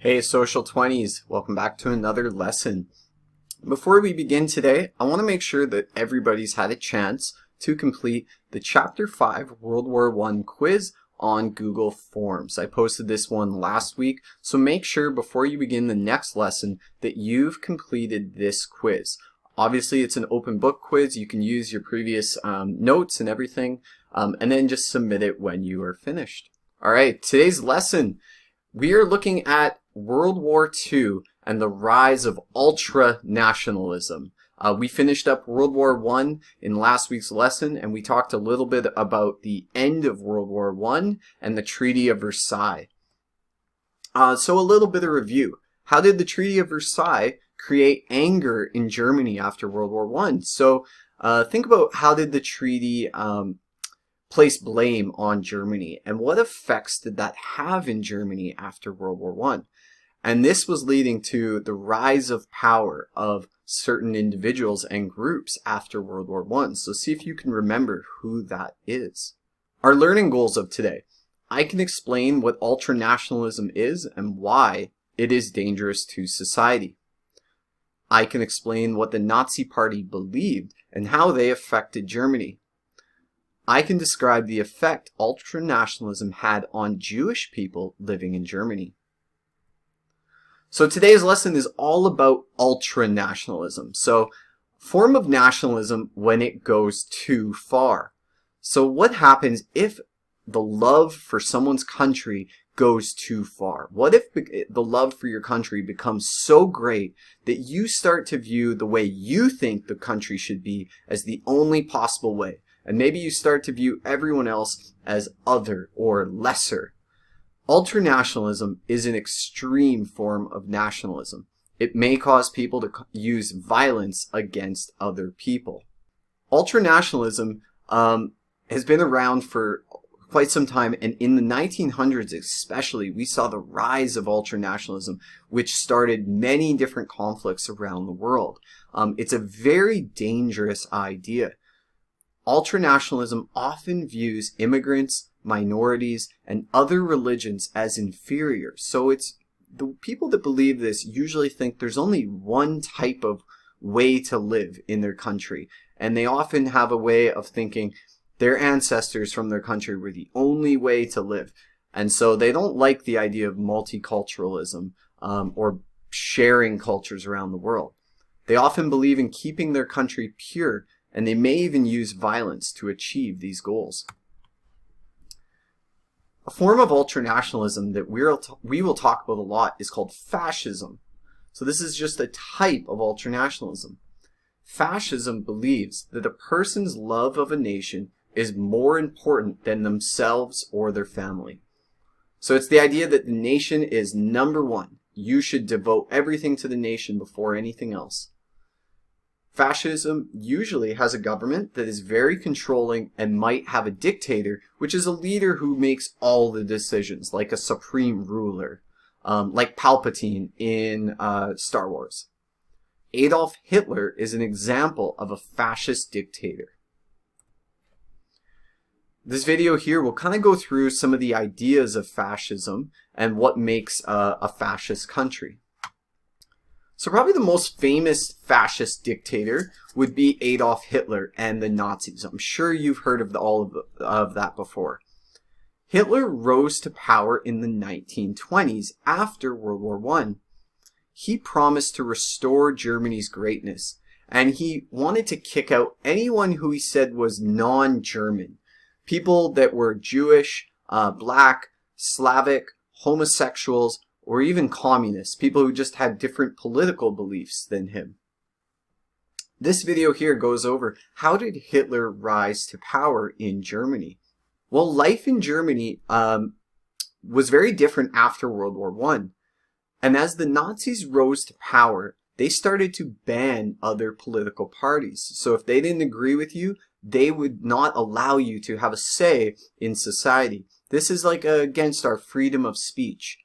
Hey Social 20s, welcome back to another lesson. Before we begin today, I want to make sure that everybody's had a chance to complete the Chapter 5 World War I quiz on Google Forms. I posted this one last week, so make sure before you begin the next lesson that you've completed this quiz. Obviously, it's an open book quiz. You can use your previous notes and everything, and then just submit it when you are finished. All right, today's lesson, we are looking at World War II and the rise of ultranationalism. We finished up World War I in last week's lesson, and we talked a little bit about the end of World War I and the Treaty of Versailles. So a little bit of review. How did the Treaty of Versailles create anger in Germany after World War I? So think about how did the treaty place blame on Germany, and what effects did that have in Germany after World War I? And this was leading to the rise of power of certain individuals and groups after World War I. So see if you can remember who that is. Our learning goals of today. I can explain what ultranationalism is and why it is dangerous to society. I can explain what the Nazi Party believed and how they affected Germany. I can describe the effect ultranationalism had on Jewish people living in Germany. So today's lesson is all about ultranationalism. So, form of nationalism when it goes too far. So what happens if the love for someone's country goes too far? What if the love for your country becomes so great that you start to view the way you think the country should be as the only possible way? And maybe you start to view everyone else as other or lesser. Ultranationalism is an extreme form of nationalism. It may cause people to use violence against other people. Ultranationalism has been around for quite some time, and in the 1900s especially, we saw the rise of ultranationalism, which started many different conflicts around the world. It's a very dangerous idea. Ultranationalism often views immigrants, minorities, and other religions as inferior. So it's the people that believe this usually think there's only one type of way to live in their country. And they often have a way of thinking their ancestors from their country were the only way to live. And so they don't like the idea of multiculturalism or sharing cultures around the world. They often believe in keeping their country pure, and they may even use violence to achieve these goals. A form of ultranationalism that we will talk about a lot is called fascism. So this is just a type of ultranationalism. Fascism believes that a person's love of a nation is more important than themselves or their family. So it's the idea that the nation is number one. You should devote everything to the nation before anything else. Fascism usually has a government that is very controlling and might have a dictator, which is a leader who makes all the decisions, like a supreme ruler, like Palpatine in Star Wars. Adolf Hitler is an example of a fascist dictator. This video here will kind of go through some of the ideas of fascism and what makes a fascist country. So probably the most famous fascist dictator would be Adolf Hitler and the Nazis. I'm sure you've heard of all of that before. Hitler rose to power in the 1920s after World War I. He promised to restore Germany's greatness, and he wanted to kick out anyone who he said was non-German. People that were Jewish, black, Slavic, homosexuals, or even communists, people who just had different political beliefs than him. This video here goes over how did Hitler rise to power in Germany? Well, life in Germany was very different after World War I. And as the Nazis rose to power, they started to ban other political parties. So if they didn't agree with you, they would not allow you to have a say in society. This is like against our freedom of speech.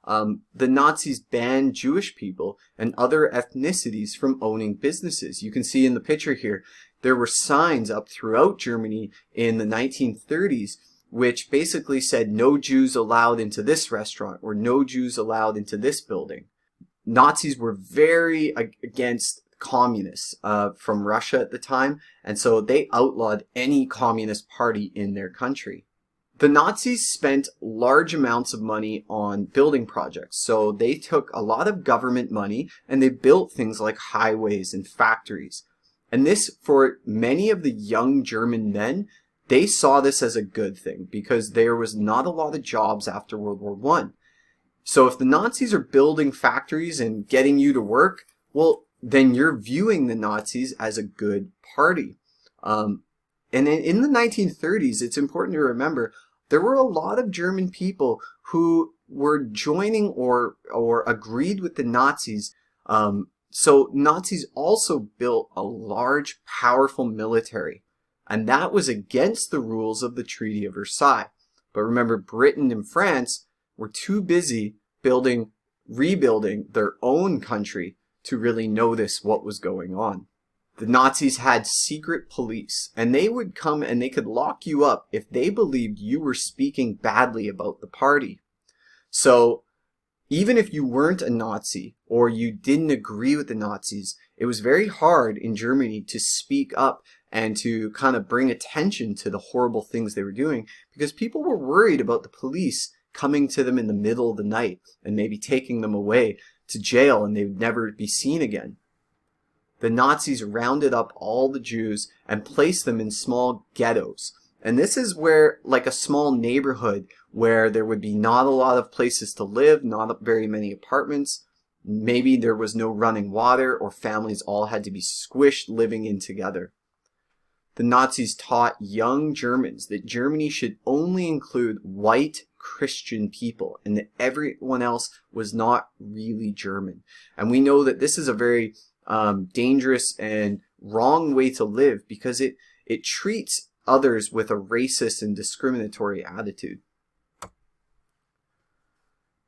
The Nazis banned Jewish people and other ethnicities from owning businesses. You can see in the picture here, there were signs up throughout Germany in the 1930s which basically said no Jews allowed into this restaurant or no Jews allowed into this building. Nazis were very against communists from Russia at the time, and so they outlawed any communist party in their country. The Nazis spent large amounts of money on building projects. So they took a lot of government money and they built things like highways and factories. And this, for many of the young German men, they saw this as a good thing because there was not a lot of jobs after World War I. So if the Nazis are building factories and getting you to work, well, then you're viewing the Nazis as a good party. And in the 1930s, it's important to remember, there were a lot of German people who were joining or agreed with the Nazis. So Nazis also built a large, powerful military. And that was against the rules of the Treaty of Versailles. But remember, Britain and France were too busy rebuilding their own country to really notice what was going on. The Nazis had secret police, and they would come and they could lock you up if they believed you were speaking badly about the party. So even if you weren't a Nazi or you didn't agree with the Nazis, it was very hard in Germany to speak up and to kind of bring attention to the horrible things they were doing because people were worried about the police coming to them in the middle of the night and maybe taking them away to jail and they would never be seen again. The Nazis rounded up all the Jews and placed them in small ghettos. And this is where, like a small neighborhood where there would be not a lot of places to live, not very many apartments. Maybe there was no running water or families all had to be squished living in together. The Nazis taught young Germans that Germany should only include white Christian people and that everyone else was not really German. And we know that this is a very dangerous and wrong way to live because it treats others with a racist and discriminatory attitude.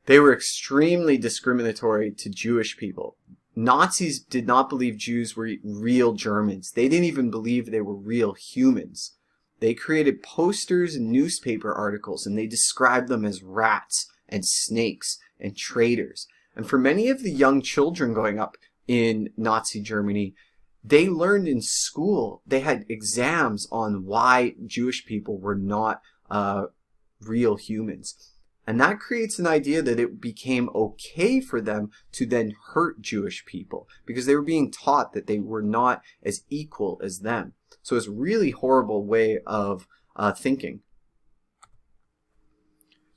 They were extremely discriminatory to Jewish people. Nazis did not believe Jews were real Germans. They didn't even believe they were real humans. They created posters and newspaper articles and they described them as rats and snakes and traitors. And for many of the young children growing up in Nazi Germany, they learned in school, they had exams on why Jewish people were not real humans. And that creates an idea that it became okay for them to then hurt Jewish people because they were being taught that they were not as equal as them. So it's a really horrible way of thinking.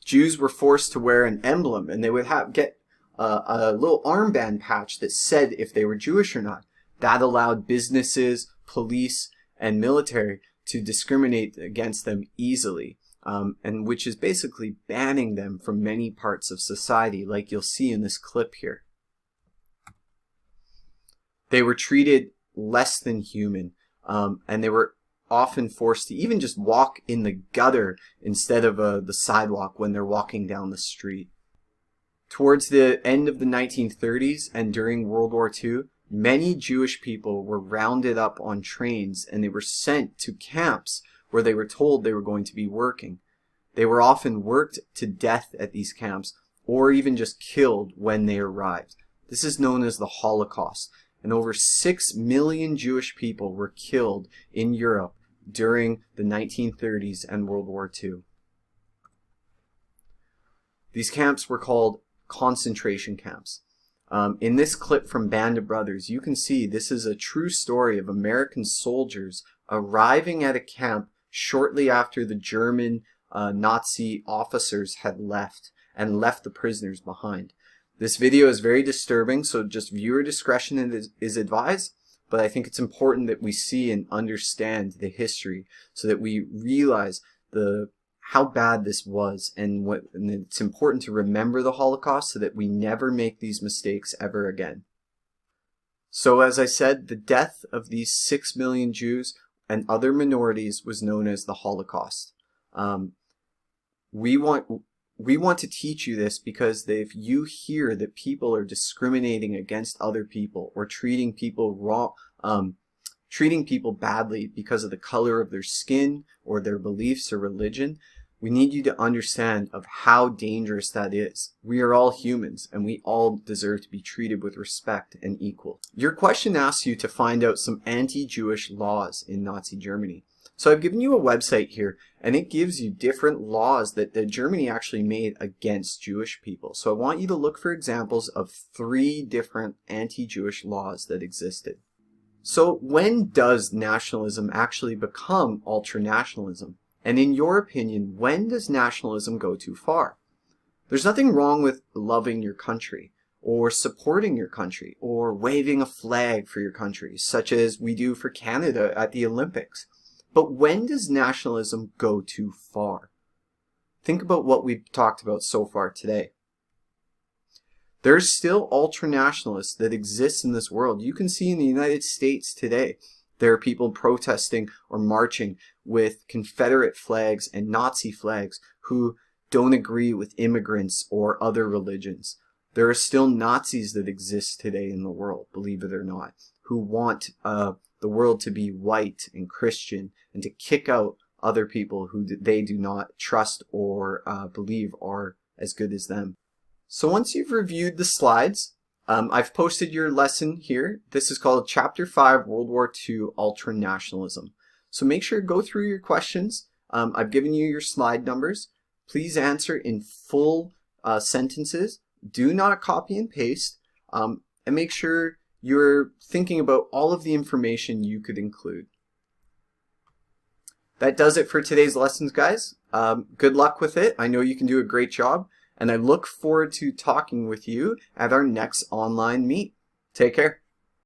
Jews were forced to wear an emblem and they would get a little armband patch that said if they were Jewish or not. That allowed businesses, police, and military to discriminate against them easily, and which is basically banning them from many parts of society, like you'll see in this clip here. They were treated less than human, and they were often forced to even just walk in the gutter instead of the sidewalk when they're walking down the street. Towards the end of the 1930s and during World War II, many Jewish people were rounded up on trains and they were sent to camps where they were told they were going to be working. They were often worked to death at these camps or even just killed when they arrived. This is known as the Holocaust, and over 6 million Jewish people were killed in Europe during the 1930s and World War II. These camps were called concentration camps. In this clip from Band of Brothers, you can see this is a true story of American soldiers arriving at a camp shortly after the German Nazi officers had left the prisoners behind. This video is very disturbing, so just viewer discretion is advised, but I think it's important that we see and understand the history so that we realize how bad this was, and it's important to remember the Holocaust so that we never make these mistakes ever again. So as I said, the death of these 6 million Jews and other minorities was known as the Holocaust. We want to teach you this because if you hear that people are discriminating against other people or treating people wrong, treating people badly because of the color of their skin or their beliefs or religion, We need you to understand of how dangerous that is. We are all humans and we all deserve to be treated with respect and equal. Your question asks you to find out some anti-Jewish laws in Nazi Germany. So I've given you a website here and it gives you different laws that Germany actually made against Jewish people. So I want you to look for examples of 3 different anti-Jewish laws that existed. So when does nationalism actually become ultranationalism? And in your opinion, when does nationalism go too far? There's nothing wrong with loving your country, or supporting your country, or waving a flag for your country, such as we do for Canada at the Olympics. But when does nationalism go too far? Think about what we've talked about so far today. There's still ultranationalists that exist in this world. You can see in the United States today, there are people protesting or marching with Confederate flags and Nazi flags who don't agree with immigrants or other religions. There are still Nazis that exist today in the world, believe it or not, who want the world to be white and Christian and to kick out other people who they do not trust or believe are as good as them. So once you've reviewed the slides, I've posted your lesson here. This is called Chapter 5, World War II Ultranationalism. So make sure to go through your questions. I've given you your slide numbers. Please answer in full sentences. Do not copy and paste. And make sure you're thinking about all of the information you could include. That does it for today's lessons, guys. Good luck with it. I know you can do a great job. And I look forward to talking with you at our next online meet. Take care.